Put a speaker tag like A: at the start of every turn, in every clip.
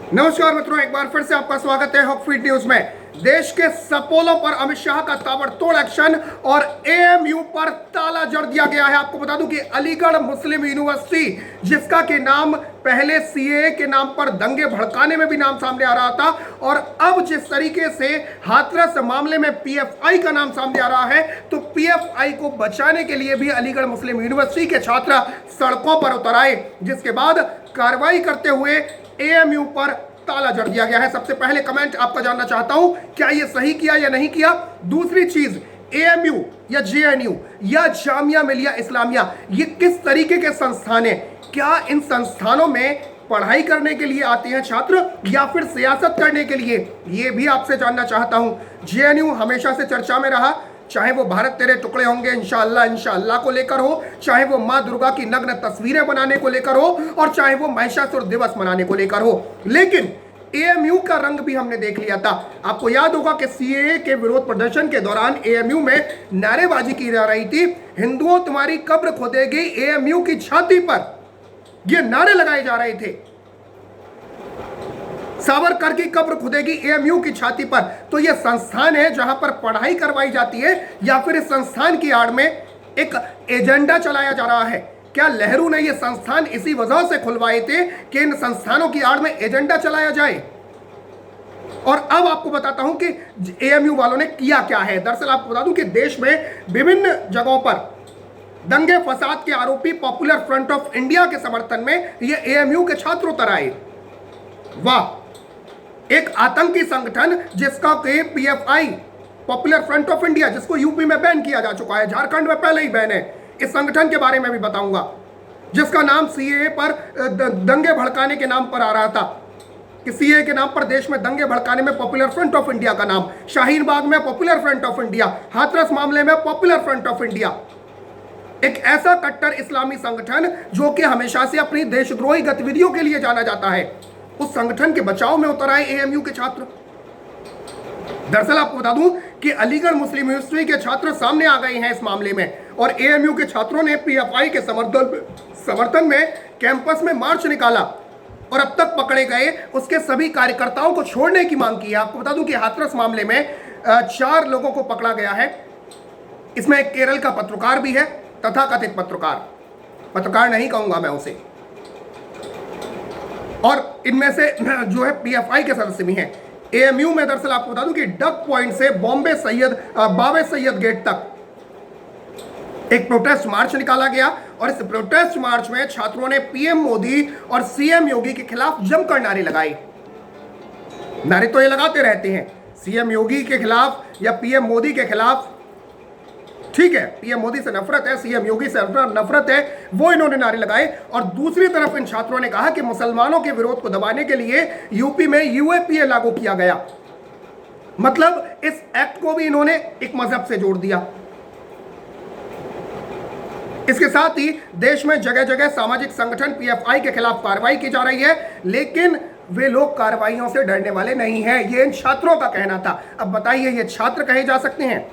A: नमस्कार मित्रों, एक बार फिर से आपका स्वागत है हॉक फीड न्यूज में। देश के सपोलों पर अमित शाह का ताबड़तोड़ एक्शन और एएमयू पर ताला जड़ दिया गया है। आपको बता दूं कि अलीगढ़ मुस्लिम यूनिवर्सिटी, जिसका के नाम पहले सीएए के नाम पर दंगे भड़काने में भी नाम सामने आ रहा था, और अब जिस तरीके से हाथरस मामले में पीएफआई का नाम सामने आ रहा है, तो पीएफआई को बचाने के लिए भी अलीगढ़ मुस्लिम यूनिवर्सिटी के छात्र सड़कों पर उतर आए, जिसके बाद कार्रवाई करते हुए एएमयू पर ताला जड़ दिया गया है। सबसे पहले कमेंट आपका जानना चाहता हूं, क्या यह सही किया या नहीं किया। दूसरी चीज, एएमयू या जेएनयू या जामिया मिलिया इस्लामिया, ये किस तरीके के संस्थान हैं? क्या इन संस्थानों में पढ़ाई करने के लिए आते हैं छात्र या फिर सियासत करने के लिए, ये भी आपसे जानना चाहता हूं। जेएनयू हमेशा से चर्चा में रहा, चाहे वो भारत तेरे टुकड़े होंगे इंशाअल्लाह को लेकर हो, चाहे वो मां दुर्गा की नग्न तस्वीरें बनाने को लेकर हो, और चाहे वो महिषासुर दिवस मनाने को लेकर हो। लेकिन एएमयू का रंग भी हमने देख लिया था। आपको याद होगा कि सीएए के विरोध प्रदर्शन के दौरान एएमयू में नारेबाजी की जा रही थी, हिंदुओं तुम्हारी कब्र खोदेगी एएमयू की छाती पर, ये नारे लगाए जा रहे थे। सावरकर की कब्र खुदेगी एएमयू की छाती पर। तो यह संस्थान है जहां पर पढ़ाई करवाई जाती है, या फिर इस संस्थान की आड़ में एक एजेंडा चलाया जा रहा है? क्या नेहरू ने यह संस्थान इसी वजह से खुलवाए थे कि इन संस्थानों की आड़ में एजेंडा चलाया जाए? और अब आपको बताता हूं कि एएमयू वालों ने किया क्या है। दरअसल आपको बता दूं कि देश में विभिन्न जगहों पर दंगे फसाद के आरोपी पॉपुलर फ्रंट ऑफ इंडिया के समर्थन में ये एएमयू के छात्र उतर आए। वाह, एक आतंकी संगठन जिसका के PFI, popular front of India, जिसको यूपी में बैन किया जा चुका है, झारखंड में पहले ही बैन है। इस संगठन के बारे में भी बताऊंगा, जिसका नाम सीएए पर दंगे भड़काने के नाम पर आ रहा था, कि सीएए के नाम पर देश में दंगे भड़काने में पॉपुलर फ्रंट ऑफ इंडिया का नाम, शाहीन बाग में popular front of India, Hathras मामले में पॉपुलर फ्रंट ऑफ इंडिया। एक ऐसा कट्टर इस्लामी संगठन जो कि हमेशा से अपनी देशद्रोही गतिविधियों के लिए जाना जाता है, उस संगठन के बचाव में उतर आए एएमयू के छात्र। दरअसल आपको बता दूं कि अलीगढ़ मुस्लिम यूनिवर्सिटी के छात्र सामने आ गए हैं इस मामले में, और एएमयू के छात्रों ने पीएफआई के समर्थन में कैंपस में मार्च निकाला, और अब तक पकड़े गए उसके सभी कार्यकर्ताओं को छोड़ने की मांग की है। आपको बता दूं कि हाथरस मामले में 4 लोगों को पकड़ा गया है। इसमें एक केरल का पत्रकार भी है, तथाकथित पत्रकार नहीं कहूंगा मैं उसे, और इनमें से जो है पीएफआई के सदस्य भी हैं। एएमयू में दरअसल आपको बता दूं कि डक पॉइंट से बाबे सैयद गेट तक एक प्रोटेस्ट मार्च निकाला गया, और इस प्रोटेस्ट मार्च में छात्रों ने पीएम मोदी और सीएम योगी के खिलाफ जमकर नारे लगाए। नारे तो ये लगाते रहते हैं, सीएम योगी के खिलाफ या पीएम मोदी के खिलाफ, ठीक है, पीएम मोदी से नफरत है, सीएम योगी से नफरत है, वो इन्होंने नारे लगाए। और दूसरी तरफ इन छात्रों ने कहा कि मुसलमानों के विरोध को दबाने के लिए यूपी में यूएपीए लागू किया गया, मतलब इस एक्ट को भी इन्होंने एक मजहब से जोड़ दिया। इसके साथ ही देश में जगह जगह सामाजिक संगठन पीएफआई के खिलाफ कार्रवाई की जा रही है, लेकिन वे लोग कार्रवाइयों से डरने वाले नहीं हैं, ये इन छात्रों का कहना था। अब बताइए, ये छात्र कहे जा सकते हैं?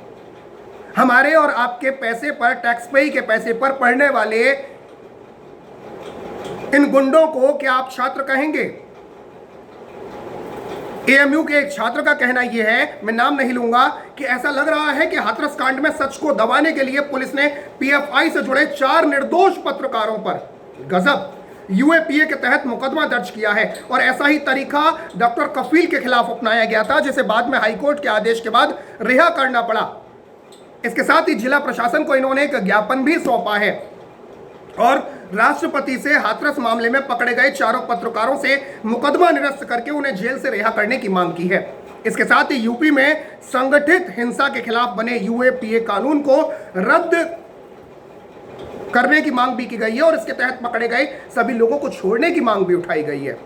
A: हमारे और आपके पैसे पर, टैक्स पेई के पैसे पर पढ़ने वाले इन गुंडों को क्या आप छात्र कहेंगे? एएमयू के एक छात्र का कहना यह है, मैं नाम नहीं लूंगा, कि ऐसा लग रहा है कि हाथरस कांड में सच को दबाने के लिए पुलिस ने पीएफआई से जुड़े 4 निर्दोष पत्रकारों पर, गजब, यूएपीए के तहत मुकदमा दर्ज किया है। और ऐसा ही तरीका डॉक्टर कफील के खिलाफ अपनाया गया था, जिसे बाद में हाईकोर्ट के आदेश के बाद रिहा करना पड़ा। इसके साथ ही जिला प्रशासन को इन्होंने एक ज्ञापन भी सौंपा है, और राष्ट्रपति से हाथरस मामले में पकड़े गए 4 पत्रकारों से मुकदमा निरस्त करके उन्हें जेल से रिहा करने की मांग की है। इसके साथ ही यूपी में संगठित हिंसा के खिलाफ बने यूएपीए कानून को रद्द करने की मांग भी की गई है, और इसके तहत पकड़े गए सभी लोगों को छोड़ने की मांग भी उठाई गई है।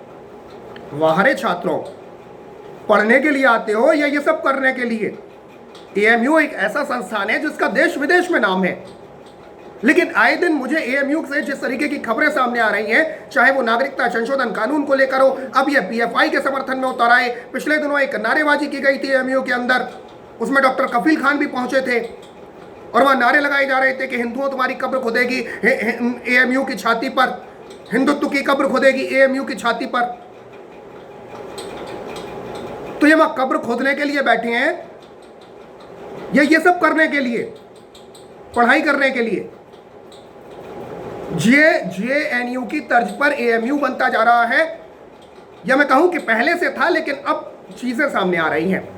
A: वाहरे छात्रों, पढ़ने के लिए आते हो या ये सब करने के लिए? एएमयू एक ऐसा संस्थान है जिसका देश विदेश में नाम है, लेकिन आए दिन मुझे एएमयू से जिस तरीके की खबरें सामने आ रही हैं, चाहे वो नागरिकता संशोधन कानून को लेकर हो, अब ये पीएफआई के समर्थन में उतर आए। पिछले दिनों एक नारेबाजी की गई थी एएमयू के अंदर, उसमें डॉक्टर कफील खान भी पहुंचे थे, और वहां नारे लगाए जा रहे थे कि हिंदुओं तुम्हारी कब्र खुदेगी एएमयू की छाती पर, हिंदुत्व की कब्र खुदेगी एएमयू की छाती पर। तो ये वहां कब्र खोदने के लिए बैठे हैं या ये सब करने के लिए, पढ़ाई करने के लिए? जेएनयू की तर्ज पर एएमयू बनता जा रहा है, या मैं कहूं कि पहले से था लेकिन अब चीजें सामने आ रही हैं।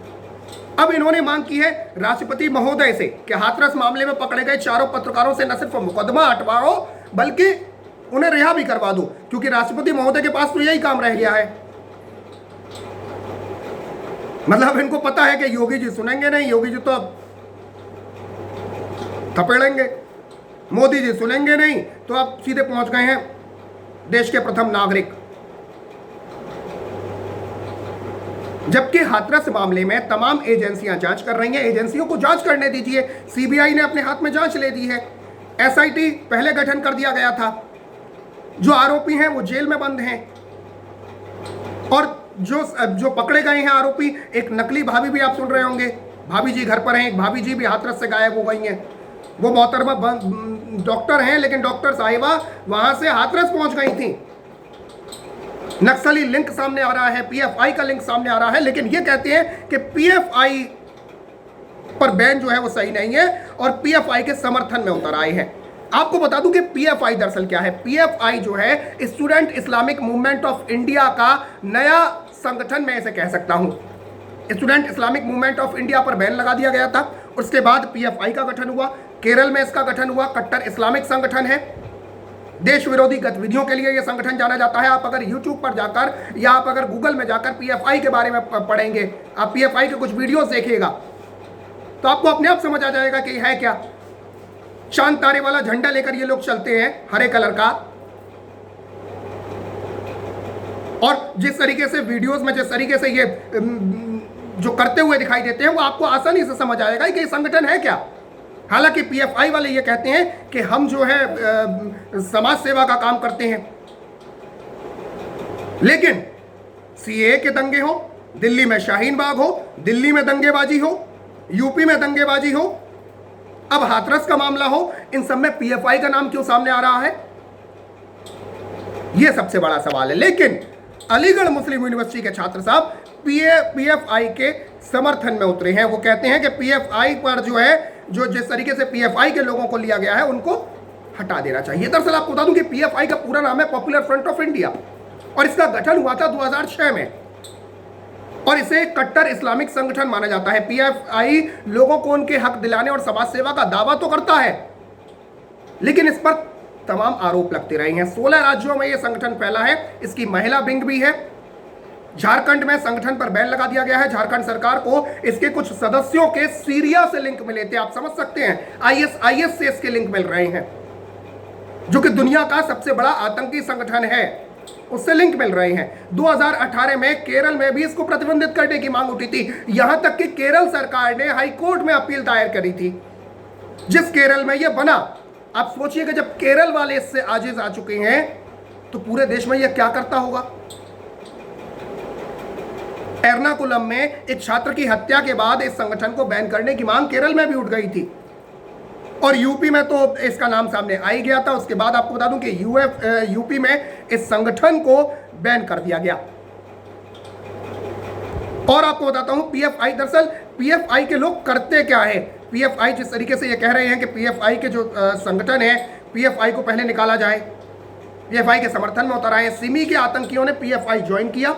A: अब इन्होंने मांग की है राष्ट्रपति महोदय से कि हाथरस मामले में पकड़े गए चारों पत्रकारों से न सिर्फ मुकदमा हटवाओ बल्कि उन्हें रिहा भी करवा दो, क्योंकि राष्ट्रपति महोदय के पास तो यही काम रह गया है। मतलब इनको पता है कि योगी जी सुनेंगे नहीं, योगी जी तो अब थपेड़ेंगे, मोदी जी सुनेंगे नहीं, तो अब सीधे पहुंच गए हैं देश के प्रथम नागरिक। जबकि हाथरस मामले में तमाम एजेंसियां जांच कर रही हैं, एजेंसियों को जांच करने दीजिए। सीबीआई ने अपने हाथ में जांच ले दी है, एसआईटी पहले गठन कर दिया गया था, जो आरोपी हैं वो जेल में बंद हैं, और जो पकड़े गए हैं आरोपी, एक नकली भाभी भी आप सुन रहे होंगे, भाभी जी घर पर हैं, एक भाभी जी भी हाथरस से गायब हो गई हैं। वो मोहतरमा डॉक्टर हैं, लेकिन डॉक्टर साहिबा वहां से हाथरस पहुंच गई थी। नक्सली लिंक सामने आ रहा है, पीएफआई का लिंक सामने आ रहा है, लेकिन ये कहते हैं कि पीएफआई पर बैन जो है वो सही नहीं है और पीएफआई के समर्थन में उतर आए हैं। आपको बता दूं कि पीएफआई दरअसल क्या है। पीएफआई जो है student Islamic movement of India का नया संगठन, मैं इसे कह सकता हूं। Student Islamic movement of India पर बैन लगा दिया गया था, उसके बाद पीएफआई का गठन हुआ, केरल में इसका गठन हुआ। कट्टर इस्लामिक संगठन है, देश विरोधी गतिविधियों के लिए यह संगठन जाना जाता है। आप अगर यूट्यूब पर जाकर या आप अगर गूगल में जाकर पीएफआई के बारे में पढ़ेंगे, आप पीएफआई के कुछ वीडियोस देखिएगा, तो आपको अपने आप समझ आ जाएगा कि है क्या। चांद तारे वाला झंडा लेकर ये लोग चलते हैं, हरे कलर का, और जिस तरीके से वीडियोस में जिस तरीके से ये जो करते हुए दिखाई देते हैं, वो आपको आसानी से समझ आएगा कि ये संगठन है क्या। हालांकि पीएफआई वाले ये कहते हैं कि हम जो है समाज सेवा का काम करते हैं, लेकिन सीए के दंगे हो, दिल्ली में शाहीन बाग हो, दिल्ली में दंगेबाजी हो, यूपी में दंगेबाजी हो, अब हाथरस का मामला हो, इन सब में पीएफआई का नाम क्यों सामने आ रहा है, यह सबसे बड़ा सवाल है। लेकिन अलीगढ़ मुस्लिम यूनिवर्सिटी के छात्र साहब पीएफआई के समर्थन में उतरे हैं। वो कहते हैं कि पीएफआई पर जो है, जो जिस तरीके से पीएफआई के लोगों को लिया गया है, उनको हटा देना चाहिए। दरअसल आपको बता दूं कि पीएफआई का पूरा नाम है पॉपुलर फ्रंट ऑफ इंडिया, और इसका गठन हुआ था 2006 में, और इसे कट्टर इस्लामिक संगठन माना जाता है। पीएफआई लोगों को उनके हक दिलाने और समाज सेवा का दावा तो करता है, लेकिन इस पर तमाम आरोप लगते रहे हैं। 16 राज्यों में यह संगठन फैला है, इसकी महिला विंग भी है। झारखंड में संगठन पर बैन लगा दिया गया है। झारखंड सरकार को इसके कुछ सदस्यों के सीरिया से लिंक मिले थे, आप समझ सकते हैं, आईएस से इसके लिंक मिल रहे हैं, जो कि दुनिया का सबसे बड़ा आतंकी संगठन है, उससे लिंक मिल रहे हैं। 2018 में केरल में भी इसको प्रतिबंधित करने की मांग उठी थी, यहां तक कि केरल सरकार ने हाई कोर्ट में अपील दायर करी थी, जिस केरल में यह बना। आप सोचिए कि जब केरल वाले इससे आजिज आ चुके हैं, तो पूरे देश में यह क्या करता होगा। एर्नाकुलम में एक छात्र की हत्या के बाद इस संगठन को बैन करने की मांग केरल में भी उठ गई थी, और यूपी में तो इसका नाम सामने आ ही गया था। उसके बाद आपको बता दूं कि यूपी में इस संगठन को बैन कर दिया गया। और आपको बताता हूं पीएफआई, दरअसल पीएफआई के लोग करते क्या है। पीएफआई जिस तरीके से ये कह रहे हैं कि पीएफआई के जो संगठन है, पीएफआई को पहले निकाला जाए, पीएफआई के समर्थन में उतर आए। सिमी के आतंकियों ने पीएफआई ज्वाइन किया,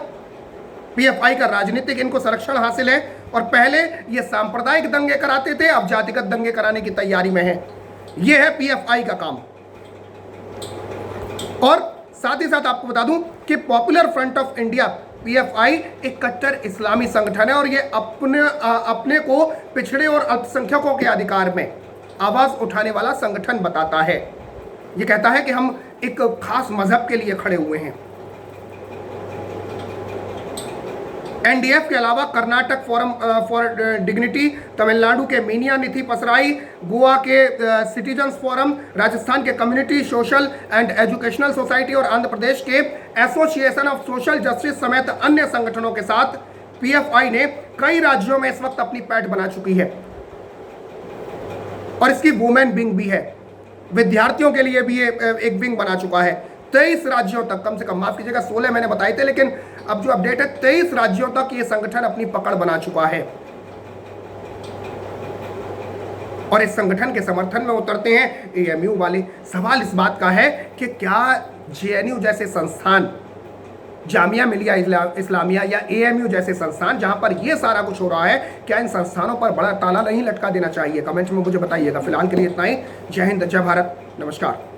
A: पीएफआई का राजनीतिक इनको संरक्षण हासिल है, और पहले ये सांप्रदायिक दंगे कराते थे, अब जातिगत दंगे कराने की तैयारी में है। यह है पीएफआई का काम। और साथ ही साथ आपको बता दूं कि popular front of India, PFI, एक कट्टर इस्लामी संगठन है, और ये अपने को पिछड़े और अल्पसंख्यकों के अधिकार में आवाज उठाने वाला संगठन बताता है। ये कहता है कि हम एक खास मजहब के लिए खड़े हुए हैं। एनडीएफ के अलावा Karnataka forum for dignity, Tamil Nadu के मीनिया निधि पसराई, गोवा के सिटीजन्स फोरम, राजस्थान के community social and educational society और आंध्र प्रदेश के एसोसिएशन ऑफ सोशल जस्टिस समेत अन्य संगठनों के साथ पीएफआई ने कई राज्यों में इस वक्त अपनी पैठ बना चुकी है, और इसकी वुमेन विंग भी है। विद्यार्थियों के लिए भी एक विंग बना चुका है। 23 राज्यों तक, कम से कम, माफ कीजिएगा 16 मैंने बताए थे, लेकिन अब जो अपडेट है 23 राज्यों तक ये संगठन अपनी पकड़ बना चुका है और इस संगठन के समर्थन में उतरते हैं एएमयू वाले। सवाल इस बात का है कि क्या जेएनयू जैसे संस्थान, जामिया मिलिया इस्लामिया या एएमयू जैसे संस्थान जहां पर ये सारा कुछ हो रहा है, क्या इन संस्थानों पर बड़ा ताला नहीं लटका देना चाहिए? कमेंट में मुझे बताइएगा। फिलहाल के लिए इतना ही। जय हिंद, जय भारत, नमस्कार।